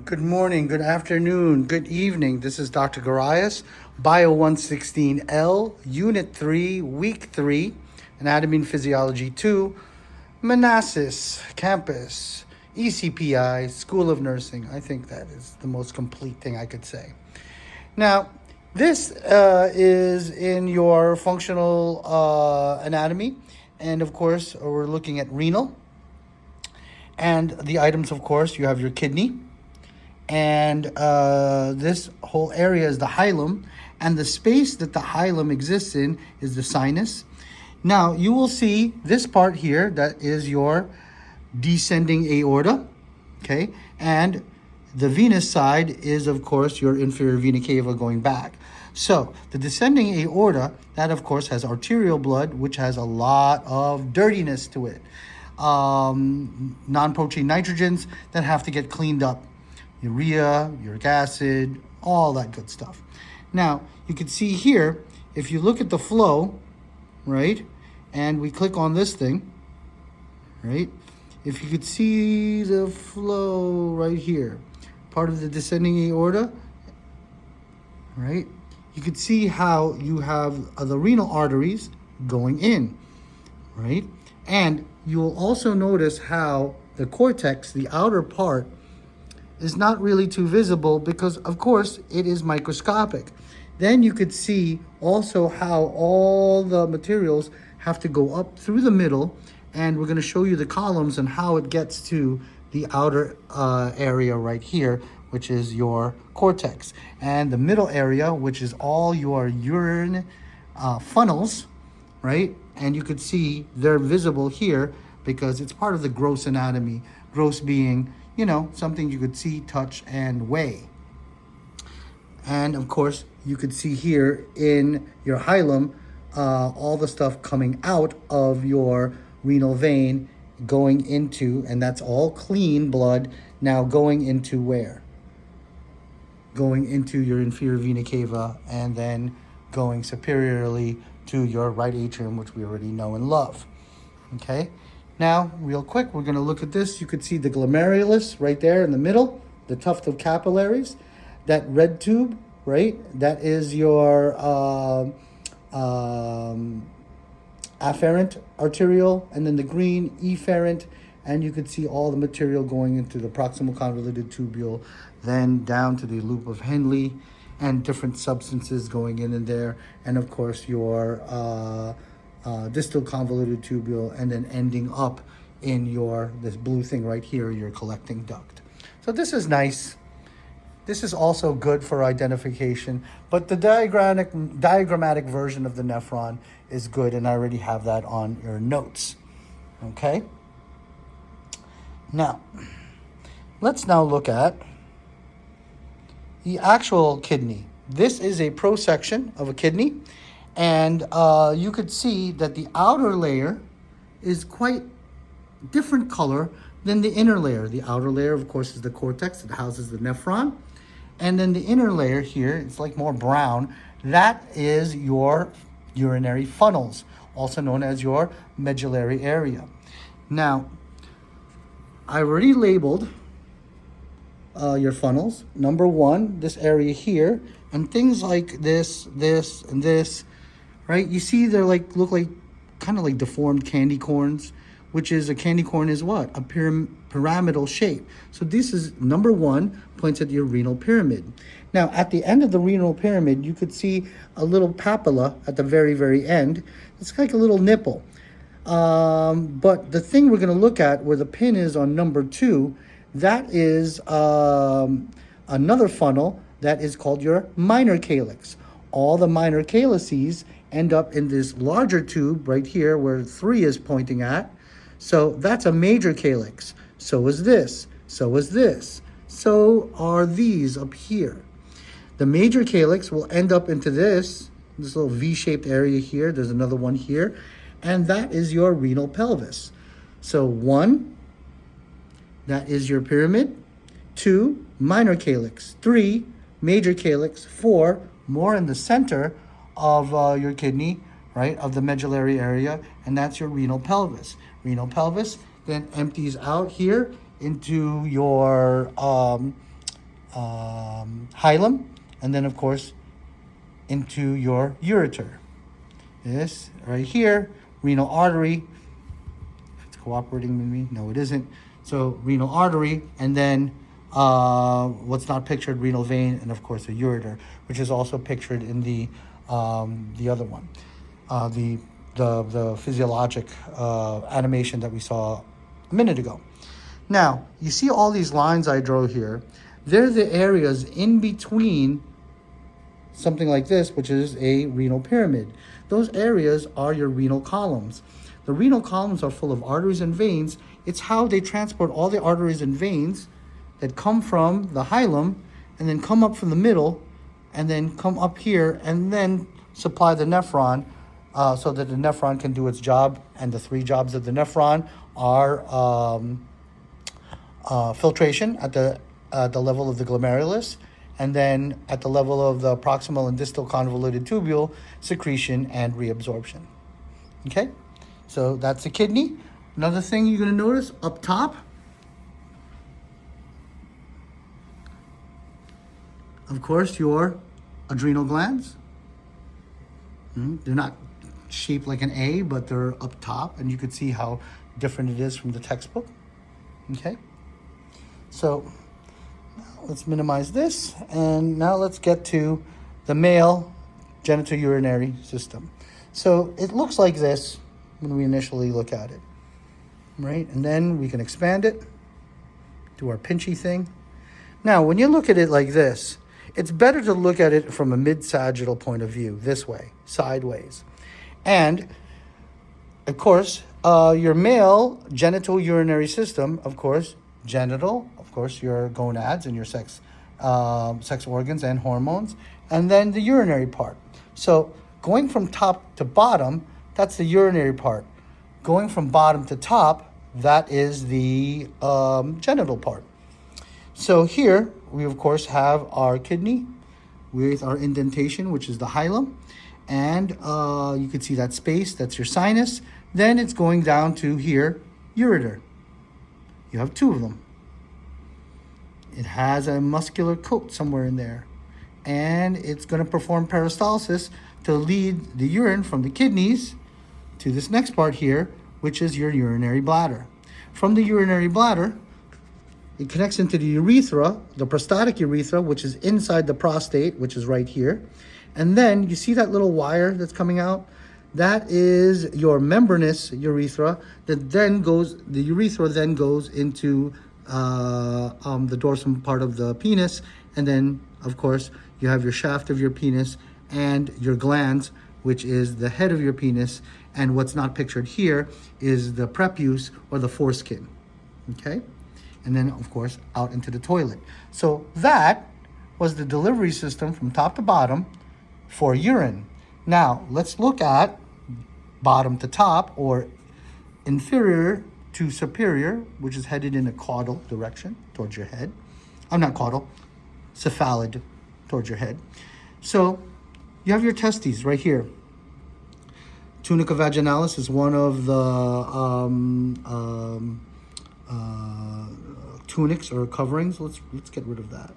Good morning, good afternoon, good evening. This is Dr. Garais, BIO116L, Unit 3, Week 3, Anatomy and Physiology 2, Manassas Campus, ECPI, School of Nursing. I think that is the most complete thing I could say. Now, this is in your functional anatomy, and of course, we're looking at renal. And the items, of course, you have your kidney. And this whole area is the hilum, and the space that the hilum exists in is the sinus. Now, you will see this part here, that is your descending aorta, okay? And the venous side is, of course, your inferior vena cava going back. So, the descending aorta, that, of course, has arterial blood, which has a lot of dirtiness to it. Non-protein nitrogens that have to get cleaned up. Urea, uric acid, all that good stuff. Now, you can see here, if you look at the flow, right, and we click on this thing, right, if you could see the flow right here, part of the descending aorta, right, you could see how you have the renal arteries going in, right, and you'll also notice how the cortex, the outer part, is not really too visible because, of course, it is microscopic. Then you could see also how all the materials have to go up through the middle, and we're going to show you the columns and how it gets to the outer area right here, which is your cortex. And the middle area, which is all your urine funnels, right? And you could see they're visible here because it's part of the gross anatomy, gross being, you know, something you could see, touch, and weigh. And of course, you could see here in your hilum, all the stuff coming out of your renal vein going into, and that's all clean blood, now going into where? Going into your inferior vena cava and then going superiorly to your right atrium, which we already know and love, okay? Now, real quick, we're going to look at this. You could see the glomerulus right there in the middle, the tuft of capillaries. That red tube, right, that is your afferent arteriole, and then the green efferent, and you could see all the material going into the proximal convoluted tubule, then down to the loop of Henle, and different substances going in there, and of course your distal convoluted tubule, and then ending up in your, this blue thing right here, your collecting duct. So this is nice. This is also good for identification, but the diagrammatic version of the nephron is good, and I already have that on your notes, okay? Now, let's now look at the actual kidney. This is a prosection of a kidney, and you could see that the outer layer is quite different color than the inner layer. The outer layer, of course, is the cortex. It houses the nephron. And then the inner layer here, it's like more brown. That is your urinary funnels, also known as your medullary area. Now, I already labeled your funnels. Number one, this area here, and things like this, this, and this, right? You see they're like, look like, kind of like deformed candy corns, which is, a candy corn is what? A pyramidal shape. So this is, number one, points at your renal pyramid. Now, at the end of the renal pyramid, you could see a little papilla at the very, very end. It's like a little nipple. But the thing we're going to look at, where the pin is on number two, that is another funnel that is called your minor calyx. All the minor calyces end up in this larger tube right here where 3 is pointing at. So that's a major calyx. So is this. So is this. So are these up here. The major calyx will end up into this little V-shaped area here. There's another one here. And that is your renal pelvis. So 1, that is your pyramid. 2, minor calyx. 3, major calyx. 4, more in the center of your kidney, right, of the medullary area, and that's your renal pelvis. Renal pelvis then empties out here into your hilum, and then of course into your ureter. This right here, renal artery. It's cooperating with me. No, it isn't. So renal artery, and then what's not pictured, renal vein, and of course the ureter, which is also pictured in the other one, the physiologic animation that we saw a minute ago. Now, you see all these lines I drew here. They're the areas in between something like this, which is a renal pyramid. Those areas are your renal columns. The renal columns are full of arteries and veins. It's how they transport all the arteries and veins that come from the hilum and then come up from the middle and then come up here and then supply the nephron so that the nephron can do its job. And the three jobs of the nephron are filtration at the level of the glomerulus, and then at the level of the proximal and distal convoluted tubule, secretion and reabsorption. Okay, so that's the kidney. Another thing you're going to notice up top, of course, your adrenal glands. They're not shaped like an A, but they're up top, and you can see how different it is from the textbook. Okay, so let's minimize this, and now let's get to the male genitourinary system. So it looks like this when we initially look at it, right? And then we can expand it, do our pinchy thing. Now, when you look at it like this, it's better to look at it from a mid-sagittal point of view, this way, sideways. And, of course, your male genital urinary system, of course, genital, of course, your gonads and your sex organs and hormones, and then the urinary part. So going from top to bottom, that's the urinary part. Going from bottom to top, that is the genital part. So here we, of course, have our kidney with our indentation, which is the hilum. And you can see that space, that's your sinus. Then it's going down to here, ureter. You have two of them. It has a muscular coat somewhere in there. And it's going to perform peristalsis to lead the urine from the kidneys to this next part here, which is your urinary bladder. From the urinary bladder, it connects into the urethra, the prostatic urethra, which is inside the prostate, which is right here. And then you see that little wire that's coming out? That is your membranous urethra that then goes, the urethra then goes into the dorsum part of the penis. And then, of course, you have your shaft of your penis and your glands, which is the head of your penis. And what's not pictured here is the prepuce or the foreskin, okay? And then, of course, out into the toilet. So that was the delivery system from top to bottom for urine. Now, let's look at bottom to top, or inferior to superior, which is headed in a caudal direction towards your head. I'm not caudal, cephalid towards your head. So you have your testes right here. Tunica vaginalis is one of the tunics or coverings. Let's get rid of that.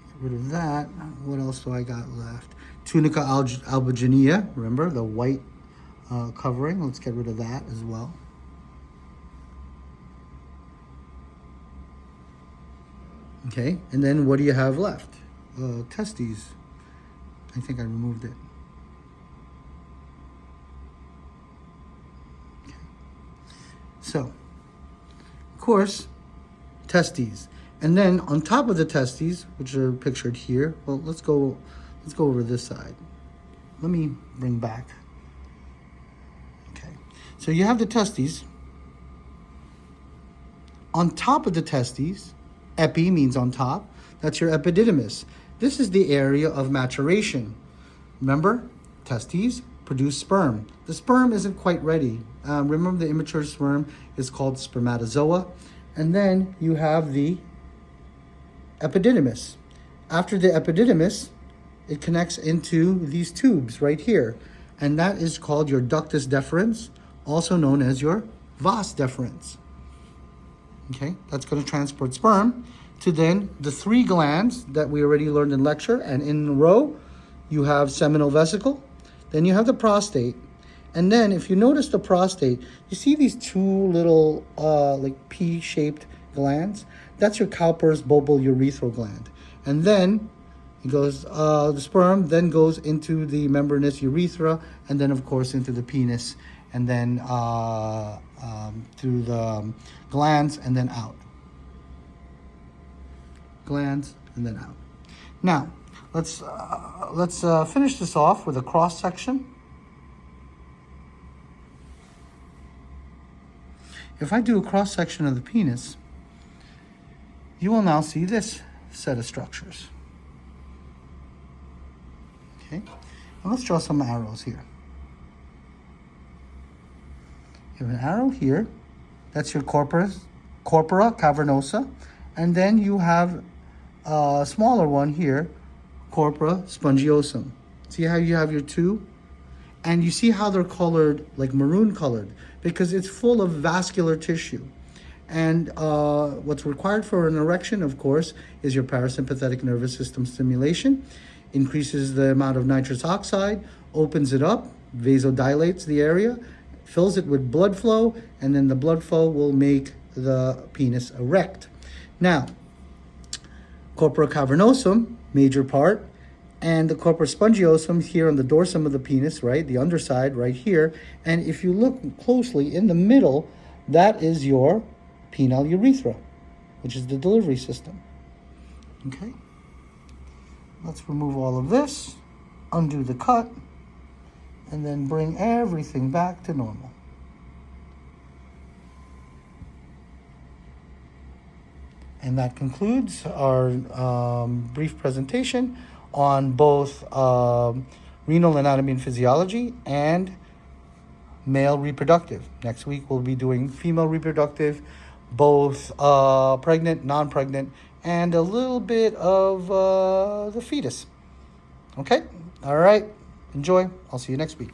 Get rid of that. What else do I got left? Tunica albuginea, remember the white covering. Let's get rid of that as well. Okay, and then what do you have left? Testes. I think I removed it. Okay. So, of course, testes. And then on top of the testes, which are pictured here, well, let's go over this side. Let me bring back. Okay. So you have the testes. On top of the testes, epi means on top, that's your epididymis. This is the area of maturation. Remember, testes produce sperm. The sperm isn't quite ready. Remember, the immature sperm is called spermatozoa. And then you have the epididymis. After the epididymis, it connects into these tubes right here. And that is called your ductus deferens, also known as your vas deferens. Okay, that's going to transport sperm to then the 3 glands that we already learned in lecture. And in a row, you have seminal vesicle, then you have the prostate. And then if you notice the prostate, you see these 2 little like P-shaped glands? That's your Cowper's bulbourethral gland. And then it goes, the sperm then goes into the membranous urethra, and then of course into the penis, and then through the glands and then out. Glands and then out. Now, let's finish this off with a cross section. If I do a cross section of the penis, you will now see this set of structures. Okay, and let's draw some arrows here. You have an arrow here, that's your corpora cavernosa, and then you have a smaller one here, corpora spongiosum. See how you have your 2? And you see how they're colored, like maroon colored, because it's full of vascular tissue. And what's required for an erection, of course, is your parasympathetic nervous system stimulation, increases the amount of nitrous oxide, opens it up, vasodilates the area, fills it with blood flow, and then the blood flow will make the penis erect. Now, corpora cavernosum, major part, and the corpora spongiosum here on the dorsum of the penis, right, the underside right here. And if you look closely in the middle, that is your penile urethra, which is the delivery system. Okay, let's remove all of this, undo the cut, and then bring everything back to normal. And that concludes our brief presentation on both renal anatomy and physiology and male reproductive. Next week we'll be doing female reproductive, both pregnant, non-pregnant, and a little bit of the fetus. Okay? All right. Enjoy. I'll see you next week.